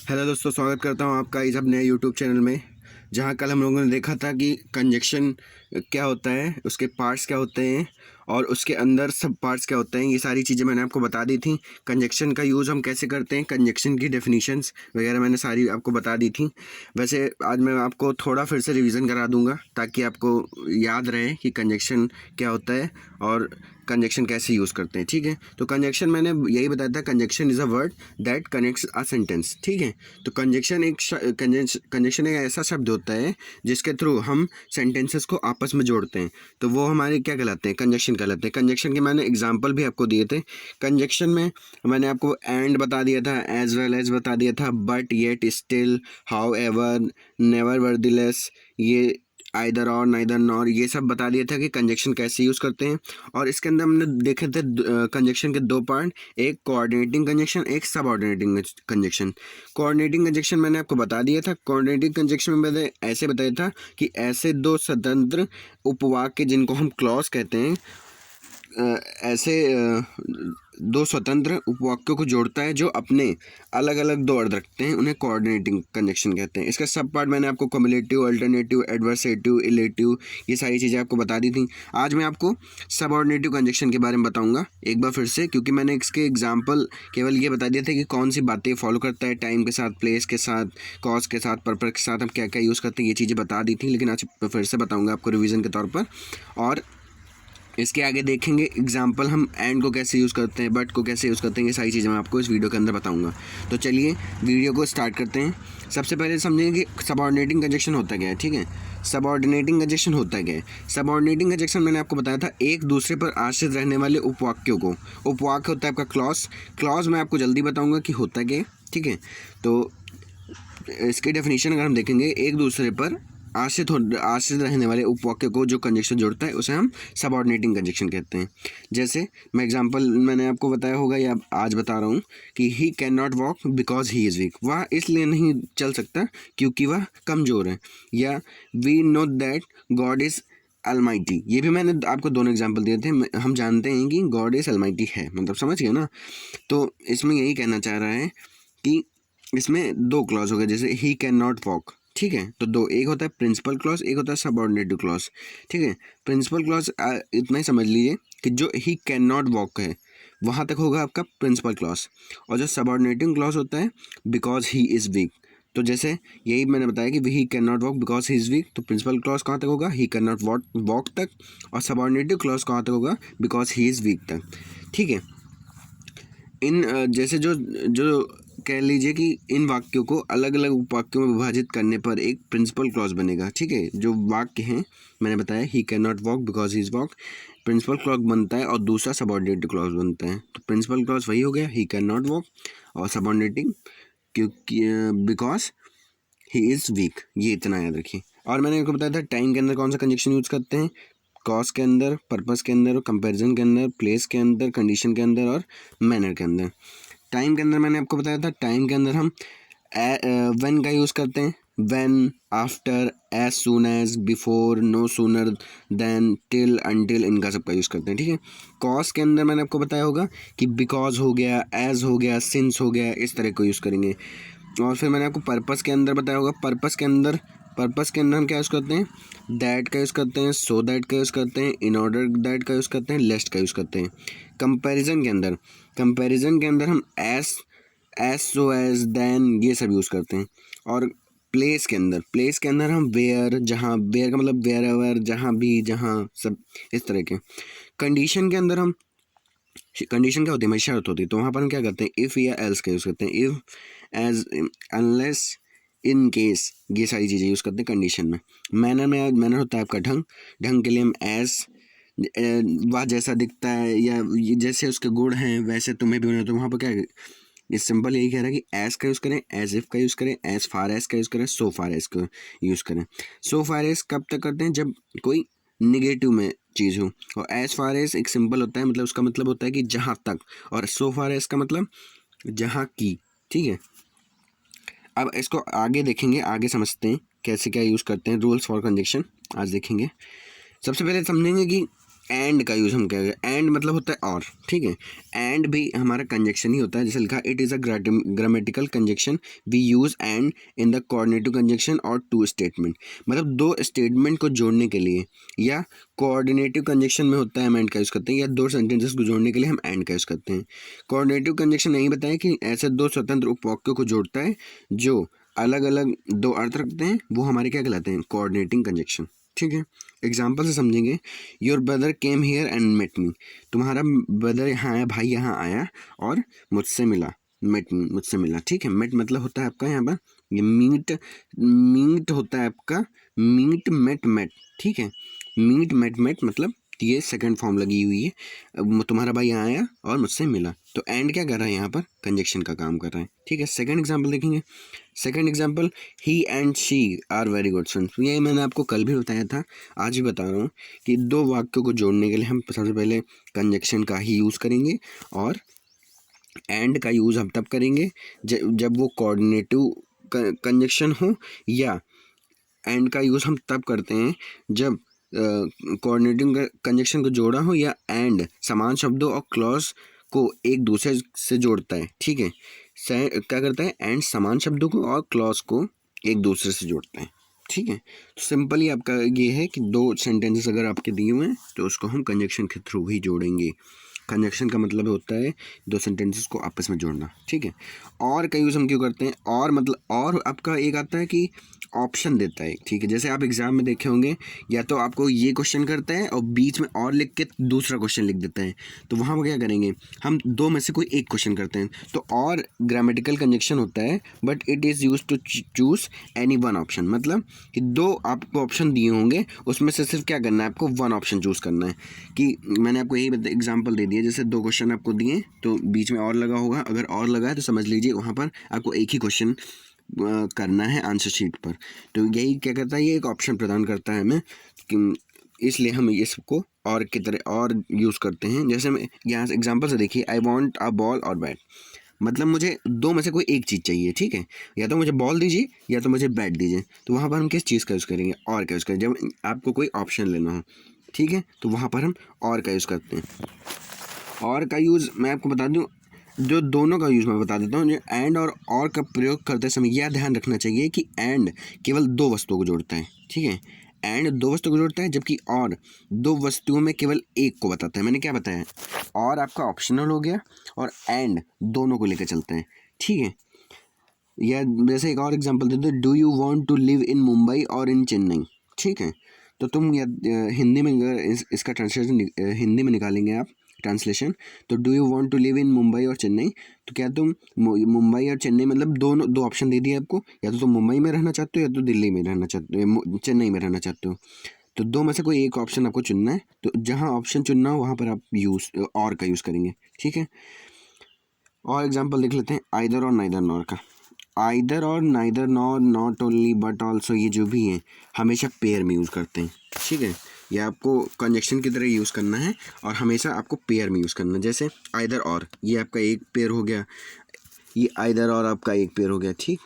Hello दोस्तों, स्वागत करता हूं आपका इस अपने यूट्यूब चैनल में। जहां कल हम लोगों ने देखा था कि कंजक्शन क्या होता है, उसके पार्ट्स क्या होते हैं और उसके अंदर सब पार्ट्स क्या होते हैं। ये सारी चीज़ें मैंने आपको बता दी थी। कंजक्शन का यूज़ हम कैसे करते हैं, कंजक्शन की डेफिनेशंस वगैरह मैंने सारी आपको बता दी थी। वैसे आज मैं आपको थोड़ा फिर से रिवीजन करा दूंगा ताकि आपको याद रहे कि कंजक्शन क्या होता है और कंजक्शन कैसे यूज़ करते हैं। ठीक है, तो कंजक्शन मैंने यही बताया था, conjunction is a word that connects a sentence. ठीक है, तो कंजक्शन एक ऐसा शब्द होता है जिसके थ्रू हम सेंटेंसेस को आपस में जोड़ते हैं। तो वो हमारे क्या कहलाते हैं, कंजक्शन कहलाते हैं। कंजक्शन के मैंने एग्जांपल भी आपको दिए थे। कंजक्शन में मैंने आपको एंड बता दिया था, एज वेल एज बता दिया था, but yet still, however, never worthless, ये आइदर और, नाइदर नॉर, ये सब बता दिया था कि कंजक्शन कैसे यूज़ करते हैं। और इसके अंदर हमने देखे थे कंजक्शन के दो पार्ट, एक कोऑर्डिनेटिंग कंजक्शन, एक सबऑर्डिनेटिंग कंजक्शन। कोऑर्डिनेटिंग कंजक्शन मैंने आपको बता दिया था। कोऑर्डिनेटिंग कंजक्शन में मैंने ऐसे बताया था कि ऐसे दो स्वतंत्र उपवाक्य जिनको हम क्लॉज कहते हैं, ऐसे दो स्वतंत्र उपवाक्यों को जोड़ता है जो अपने अलग अलग दो अर्थ रखते हैं, उन्हें कोऑर्डिनेटिंग कंजक्शन कहते हैं। इसका सब पार्ट मैंने आपको कम्युलेटिव, अल्टरनेटिव, एडवर्सेटिव, इलेटिव, ये सारी चीज़ें आपको बता दी थी। आज मैं आपको सबऑर्डिनेटिव कंजक्शन के बारे में बताऊंगा एक बार फिर से, क्योंकि मैंने इसके एग्जाम्पल केवल ये बता दिया था कि कौन सी बातें फॉलो करता है, टाइम के साथ, प्लेस के साथ, कॉज के साथ, पर्पस के साथ हम क्या क्या यूज़ करते हैं, ये चीज़ें बता दी थी। लेकिन आज फिर से बताऊँगा आपको रिविज़न के तौर पर। और इसके आगे देखेंगे एग्जाम्पल, हम एंड को कैसे यूज़ करते हैं, बट को कैसे यूज़ करते हैं, ये सारी चीज़ें मैं आपको इस वीडियो के अंदर बताऊंगा। तो चलिए वीडियो को स्टार्ट करते हैं। सबसे पहले समझेंगे कि सबऑर्डिनेटिंग कंजक्शन होता क्या है। ठीक है, सबऑर्डिनेटिंग कंजक्शन होता क्या है। सबऑर्डिनेटिंग कंजक्शन मैंने आपको बताया था, एक दूसरे पर आश्रित रहने वाले उपवाक्यों को, उपवाक्य होता है आपका क्लॉज। क्लॉज मैं आपको जल्दी बताऊँगा कि होता क्या है। ठीक है, तो इसकी डेफिनेशन अगर हम देखेंगे, एक दूसरे पर आश्रित रहने वाले उपवाक्य को जो कंजक्शन जोड़ता है उसे हम सबऑर्डिनेटिंग कंजक्शन कहते हैं। जैसे मैं एग्जांपल मैंने आपको बताया होगा या आज बता रहा हूँ कि ही can not walk because he is week, वह इसलिए नहीं चल सकता क्योंकि वह कमज़ोर है। या we know that God is almighty, ये भी मैंने आपको दोनों एग्जाम्पल दिए थे। हम जानते हैं कि गॉड इज़ अलमाइटी है, मतलब समझ गए ना। तो इसमें यही कहना चाह रहा है कि इसमें दो क्लॉज हो गए, जैसे ही कैन नॉट वॉक। ठीक है, तो दो, एक होता है प्रिंसिपल क्लॉज, एक होता है सबऑर्डिनेटिव क्लॉज। ठीक है, प्रिंसिपल क्लॉज इतना ही समझ लीजिए कि जो ही कैन नॉट वॉक है वहाँ तक होगा आपका प्रिंसिपल क्लॉज। और जो सबऑर्डिनेटिव क्लॉज होता है बिकॉज ही इज़ वीक, तो जैसे यही मैंने बताया कि ही can not walk because he is week, तो प्रिंसिपल क्लॉज कहाँ तक होगा, ही कैन नॉट वॉक तक, और सबऑर्डिनेटिव क्लॉज कहाँ तक होगा, बिकॉज ही इज़ वीक तक। ठीक है, इन जैसे जो जो कह लीजिए कि इन वाक्यों को अलग अलग उपवाक्यों में विभाजित करने पर एक प्रिंसिपल क्लॉज बनेगा। ठीक है, जो वाक्य हैं मैंने बताया, he can not walk because he is walk, principal clause बनता है और दूसरा सबऑर्डिनेटिव क्लॉज बनता है। तो प्रिंसिपल क्लॉज वही हो गया, ही कैन नॉट वॉक, और सबऑर्डिनेटिंग क्योंकि बिकॉज ही इज़ वीक, ये इतना याद रखिए। और मैंने आपको बताया था टाइम के अंदर कौन सा कंजक्शन यूज़ करते हैं, कॉज के अंदर, पर्पस के अंदर, कंपैरिजन के अंदर, प्लेस के अंदर, कंडीशन के अंदर और मैनर के अंदर। टाइम के अंदर मैंने आपको बताया था, टाइम के अंदर हम व्हेन का यूज़ करते हैं, when, after, as soon as, before, no sooner than, till, until, इनका सबका यूज़ करते हैं। ठीक है, कॉज के अंदर मैंने आपको बताया होगा कि बिकॉज हो गया, एज हो गया, सिंस हो गया, इस तरह को यूज़ करेंगे। और फिर मैंने आपको पर्पस के अंदर बताया होगा, पर्पस के अंदर हम क्या यूज़ करते हैं, दैट का यूज़ करते हैं, सो दैट का यूज़ करते हैं, इन ऑर्डर दैट का यूज़ करते हैं, लेस्ट का यूज़ करते हैं। कंपैरिजन के अंदर हम एस, सो एज, देन, ये सब यूज़ करते हैं। और प्लेस के अंदर हम वेयर, जहाँ, वेयर का मतलब वेयर एवर, जहाँ भी, जहाँ, सब इस तरह के। कंडीशन के अंदर हम, कंडीशन क्या होती है, हमारी शर्त होती है, तो वहाँ पर हम क्या करते हैं, इफ़ या एल्स का यूज़ करते हैं, if, as, unless, in case, ये सारी चीज़ें यूज़ करते हैं कंडीशन में। मैनर होता है आपका ढंग के लिए हम एज, वह जैसा दिखता है या जैसे उसके गुण हैं वैसे तुम्हें भी होना, तो वहाँ पर क्या है, ये सिंपल यही कह रहा है कि एज का यूज़ करें, एज इफ़ का यूज़ करें, एज फार एज का यूज़ करें, सो फार एज का यूज़ करें। सो फार एज कब तक करते हैं, जब कोई निगेटिव में चीज़ हो। और एज फार एज एक सिंपल होता है, मतलब उसका मतलब होता है कि जहाँ तक, और सो फार एज का मतलब जहाँ की। ठीक है, अब इसको आगे देखेंगे, आगे समझते हैं कैसे क्या यूज़ करते हैं, रूल्स फॉर कंजक्शन आज देखेंगे। सबसे पहले समझेंगे कि एंड का यूज़ हम करेंगे। एंड मतलब होता है और, ठीक है। एंड भी हमारा कंजक्शन ही होता है, जैसे लिखा it is a grammatical conjunction we use and in the coordinative conjunction और टू स्टेटमेंट, मतलब दो स्टेटमेंट को जोड़ने के लिए, या कोऑर्डिनेटिव कंजक्शन में होता है हम एंड का यूज़ करते हैं, या दो सेंटेंसेस को जोड़ने के लिए हम एंड का यूज़ करते हैं। कोऑर्डिनेटिव कंजक्शन नहीं बताया कि ऐसे दो स्वतंत्र उपवाक्यों को जोड़ता है जो अलग अलग दो अर्थ रखते हैं, वो हमारे क्या कहलाते हैं, कोऑर्डिनेटिंग कंजक्शन, ठीक है। एग्जाम्पल से समझेंगे। Your brother came here and met me, तुम्हारा ब्रदर यहाँ आया, भाई यहाँ आया और मुझसे मिला, मेट मी मुझसे मिला, ठीक है। मेट मतलब होता है आपका यहाँ पर ये मीट, मीट होता है आपका मीट मेट मेट, ठीक है। मीट मेट मेट मतलब ये सेकंड फॉर्म लगी हुई है। अब तुम्हारा भाई यहाँ आया और मुझसे मिला, तो एंड क्या कर रहा है यहाँ पर, कंजक्शन का काम कर रहा है, ठीक है। सेकंड एग्जाम्पल देखेंगे। Second example, he and she are very good friends, ये मैंने आपको कल भी बताया था, आज भी बता रहा हूँ कि दो वाक्यों को जोड़ने के लिए हम सबसे पहले कंजक्शन का ही यूज़ करेंगे, और एंड का यूज़ हम तब करेंगे जब वो कोऑर्डिनेटिव कंजक्शन हो, या एंड का यूज़ हम तब करते हैं जब कोऑर्डिनेटिंग कंजक्शन को जोड़ा हो, या एंड समान शब्दों और क्लॉज को एक दूसरे से जोड़ता है, ठीक है। क्या करता है, एंड समान शब्दों को और क्लॉज को एक दूसरे से जोड़ता है, ठीक है। तो सिंपली आपका ये है कि दो सेंटेंसेस अगर आपके दिए हुए हैं तो उसको हम कंजक्शन के थ्रू ही जोड़ेंगे। कंजक्शन का मतलब होता है दो सेंटेंसेस को आपस में जोड़ना, ठीक है। और का यूज़ हम क्यों करते हैं, और मतलब और आपका एक आता है कि ऑप्शन देता है, ठीक है। जैसे आप एग्जाम में देखे होंगे, या तो आपको ये क्वेश्चन करता है और बीच में और लिख के दूसरा क्वेश्चन लिख देता है, तो वहाँ पर क्या करेंगे, हम दो में से कोई एक क्वेश्चन करते हैं, तो और ग्रामेटिकल कंजक्शन होता है, but it is use to choose any one option, मतलब कि दो आपको ऑप्शन दिए होंगे, उसमें से सिर्फ क्या करना है, आपको वन ऑप्शन चूज़ करना है। कि मैंने आपको यही एग्जाम्पल दे दिया, जैसे दो क्वेश्चन आपको दिए तो बीच में और लगा होगा, अगर और लगा है तो समझ लीजिए वहाँ पर आपको एक ही क्वेश्चन करना है आंसर शीट पर। तो यही क्या करता है, ये एक ऑप्शन प्रदान करता है हमें, कि इसलिए हम इसको और की तरह और यूज़ करते हैं। जैसे मैं यहाँ से एग्जांपल से देखिए, आई वांट अ बॉल और बैट, मतलब मुझे दो में से कोई एक चीज़ चाहिए, ठीक है। या तो मुझे बॉल दीजिए या तो मुझे बैट दीजिए, तो वहाँ पर हम किस चीज़ का यूज़ करेंगे, और का यूज़ करेंगे। जब आपको कोई ऑप्शन लेना हो, ठीक है, तो वहाँ पर हम और का यूज़ करते हैं। और का यूज़ मैं आपको बता दूं, जो दोनों का यूज़ मैं बता देता हूँ। जो एंड और का प्रयोग करते समय यह ध्यान रखना चाहिए कि एंड केवल दो वस्तुओं को जोड़ता है, ठीक है। एंड दो वस्तुओं को जोड़ता है, जबकि और दो वस्तुओं में केवल एक को बताता है। मैंने क्या बताया, और आपका ऑप्शनल हो गया, और एंड दोनों को लेकर चलते हैं, ठीक है। या जैसे एक और एग्जांपल दे दो, do you want to live in Mumbai और इन चेन्नई, ठीक है। तो तुम या हिंदी में अगर इसका ट्रांसलेशन हिंदी में निकालेंगे आप ट्रांसलेशन, तो do you want to live in Mumbai और चेन्नई, तो क्या तुम मुंबई और चेन्नई, मतलब दोनों दो ऑप्शन दे दिए आपको, या तो तुम मुंबई में रहना चाहते हो या तो दिल्ली में रहना चाहते हो, चेन्नई में रहना चाहते हो। तो दो में से कोई एक ऑप्शन आपको चुनना है, तो जहाँ ऑप्शन चुनना हो वहाँ पर आप यूज़ और का यूज़ करेंगे, ठीक है। और एग्जाम्पल देख लेते हैं, आइदर और नाइदर नॉर का। आइदर और neither nor, not only but also, ये जो भी हैं हमेशा पेयर में यूज़ करते हैं, ठीक है। ये आपको कंजक्शन की तरह यूज़ करना है, और हमेशा आपको पेयर में यूज़ करना है। जैसे आइदर और, ये आपका एक पेयर हो गया, ये आइदर और आपका एक पेयर हो गया, ठीक।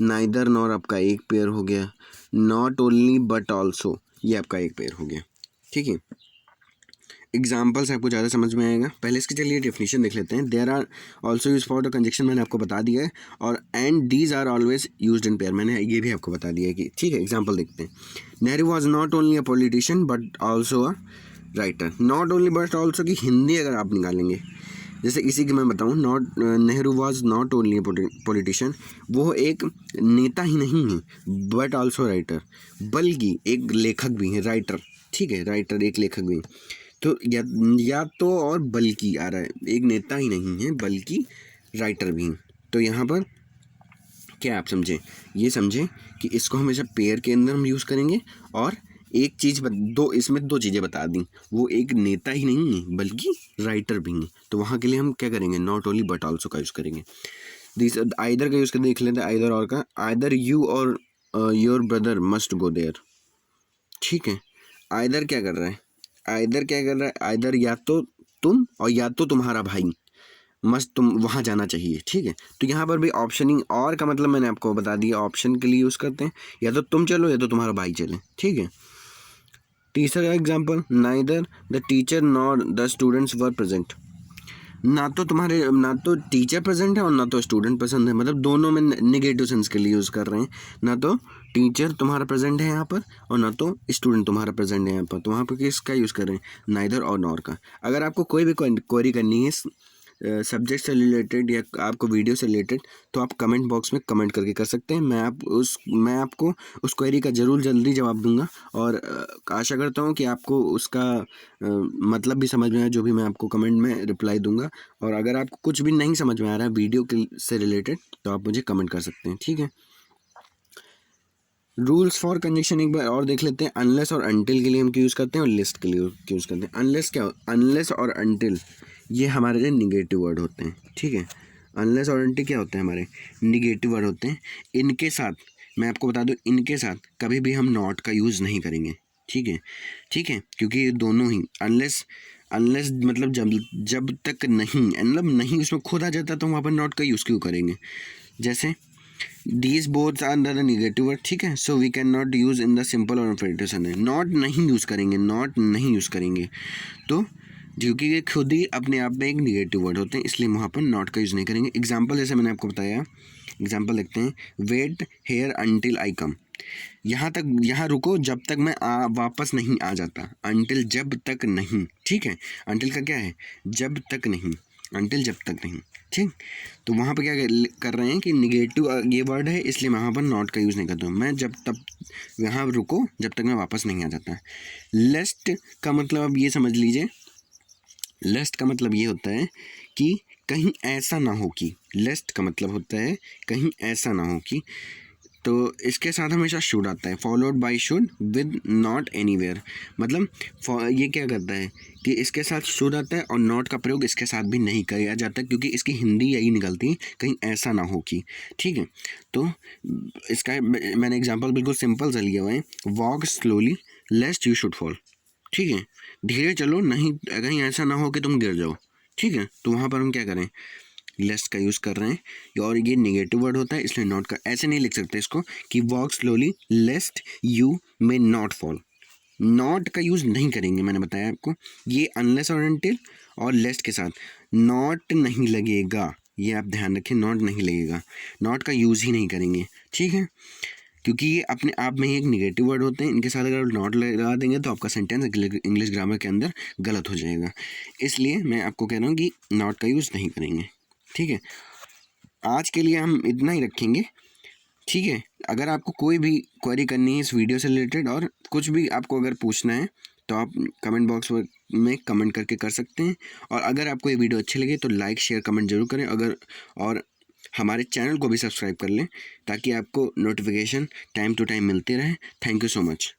नाइदर नॉर आपका एक पेयर हो गया, नॉट ओनली बट ऑल्सो ये आपका एक पेयर हो गया, ठीक है। एग्जाम्पल से आपको ज़्यादा समझ में आएगा। पहले इसकी चलिए डेफिनेशन देख लेते हैं। There are also use for the conjunction, मैंने आपको बता दिया है, और and these are always used in pair, मैंने ये भी आपको बता दिया है कि, ठीक है। एग्जाम्पल देखते हैं। Nehru was not only a politician but also a writer. Not only but also की हिंदी अगर आप निकालेंगे, जैसे इसी की मैं बताऊँ, Nehru was not only politician, वो एक नेता ही नहीं है, बट ऑल्सो राइटर, बल्कि एक लेखक भी हैं, राइटर, ठीक है। राइटर एक लेखक भी हैं। तो या तो और बल्कि आ रहा है, एक नेता ही नहीं है बल्कि राइटर भी हैं। तो यहाँ पर क्या आप समझें, ये समझें कि इसको हमेशा पेयर के अंदर हम यूज़ करेंगे, और एक चीज़ दो, इसमें दो चीज़ें बता दी, वो एक नेता ही नहीं है बल्कि राइटर भी हैं। तो वहाँ के लिए हम क्या करेंगे, नॉट ओनली बट ऑल्सो का यूज़ करेंगे। दिस आइदर का यूज़ कर देख लेते हैं, आइदर और का। आइदर यू और your brother must go there, ठीक है। आइदर क्या कर रहा है, आइदर क्या कर रहा है, आइदर या तो तुम और या तो तुम्हारा भाई, मस्त तुम वहाँ जाना चाहिए, ठीक है। तो यहाँ पर भी ऑप्शनिंग और का मतलब मैंने आपको बता दिया, ऑप्शन के लिए यूज़ करते हैं, या तो तुम चलो या तो तुम्हारा भाई चले, ठीक है। तीसरा example, neither the teacher nor the students were present. ना तो टीचर प्रेजेंट है और ना तो स्टूडेंट पसंद है, मतलब दोनों में निगेटिव सेंस के लिए यूज़ कर रहे हैं। ना तो टीचर तुम्हारा प्रेजेंट है यहाँ पर और ना तो स्टूडेंट तुम्हारा प्रेजेंट है यहाँ पर, तो वहाँ पर किसका यूज़ कर रहे हैं, नाइदर और नॉर का। अगर आपको कोई भी क्वेरी करनी है सब्जेक्ट से रिलेटेड या आपको वीडियो से रिलेटेड, तो आप कमेंट बॉक्स में कमेंट करके कर सकते हैं। मैं आपको उस क्वेरी का ज़रूर जल्दी जवाब दूंगा और आशा करता हूँ कि आपको उसका मतलब भी समझ में आए, जो भी मैं आपको कमेंट में रिप्लाई दूंगा। और अगर आपको कुछ भी नहीं समझ में आ रहा है वीडियो के से रिलेटेड, तो आप मुझे कमेंट कर सकते हैं, ठीक है। रूल्स फॉर कंजक्शन एक बार और देख लेते हैं। अनलेस और अनटिल के लिए हम यूज़ करते हैं और लिस्ट के लिए यूज़ करते हैं। अनलेस और अनटिल ये हमारे लिए निगेटिव वर्ड होते हैं, ठीक है। अनलेस और अनटिल क्या होते हैं, हमारे निगेटिव वर्ड होते हैं। इनके साथ मैं आपको बता दूं, इनके साथ कभी भी हम नॉट का यूज़ नहीं करेंगे, ठीक है, क्योंकि ये दोनों ही अनलेस मतलब जब तक नहीं, मतलब नहीं उसमें खुद आ जाता तो हम वहाँ पर नॉट का यूज़ क्यों करेंगे। जैसे These both are the negative word, ठीक है। So we can not use in the simple और इंफिनिटिव सेंस। नॉट नहीं यूज़ करेंगे, तो क्योंकि ये खुद ही अपने आप में एक निगेटिव वर्ड होते हैं, इसलिए वहाँ पर नॉट का यूज़ नहीं करेंगे। एग्जाम्पल जैसे मैंने आपको बताया, एग्जाम्पल देखते हैं। वेट हेयर अनटिल आई कम। यहाँ रुको जब तक मैं वापस नहीं आ जाता। अनटिल जब तक नहीं, ठीक है। अनटिल का क्या है, जब तक नहीं, अनटिल जब तक नहीं, ठीक। तो वहाँ पर क्या कर रहे हैं कि निगेटिव ये वर्ड है, इसलिए वहाँ पर नॉट का यूज़ नहीं करता हूँ। मैं जब तक यहाँ रुको जब तक मैं वापस नहीं आ जाता। लेस्ट का मतलब अब ये समझ लीजिए, लेस्ट का मतलब ये होता है कि कहीं ऐसा ना हो कि, लेस्ट का मतलब होता है कहीं ऐसा ना हो कि, तो इसके साथ हमेशा शुड आता है, followed by should with not anywhere. मतलब ये क्या करता है कि इसके साथ शुड आता है और नॉट का प्रयोग इसके साथ भी नहीं किया जाता, क्योंकि इसकी हिंदी यही निकलती है, कहीं ऐसा ना हो कि, ठीक है। तो इसका मैंने एग्जांपल बिल्कुल सिंपल सा लिया हुआ है। Walk slowly लेस्ट you should fall, ठीक है। धीरे चलो, नहीं कहीं ऐसा ना हो कि तुम गिर जाओ, ठीक है। तो वहाँ पर हम क्या करें, लेस्ट का यूज़ कर रहे हैं, और ये नेगेटिव वर्ड होता है, इसलिए नॉट का ऐसे नहीं लिख सकते इसको कि walk slowly लेस्ट you may not fall. Not का यूज़ नहीं करेंगे, मैंने बताया आपको। ये अनलेस और अनटिल और लेस्ट के साथ नॉट नहीं लगेगा, ये आप ध्यान रखें, नॉट नहीं लगेगा, नॉट का यूज़ ही नहीं करेंगे, ठीक है। क्योंकि ये अपने आप में ही एक निगेटिव वर्ड होते हैं, इनके साथ अगर नॉट लगा देंगे तो आपका सेंटेंस इंग्लिश ग्रामर के अंदर गलत हो जाएगा। इसलिए मैं आपको कह रहा हूँ कि नॉट का यूज़ नहीं करेंगे, ठीक है। आज के लिए हम इतना ही रखेंगे, ठीक है। अगर आपको कोई भी क्वेरी करनी है इस वीडियो से रिलेटेड और कुछ भी आपको अगर पूछना है, तो आप कमेंट बॉक्स में कमेंट करके कर सकते हैं। और अगर आपको ये वीडियो अच्छी लगे तो लाइक शेयर कमेंट जरूर करें, और हमारे चैनल को भी सब्सक्राइब कर लें, ताकि आपको नोटिफिकेशन टाइम टू टाइम मिलते रहे। Thank you so much.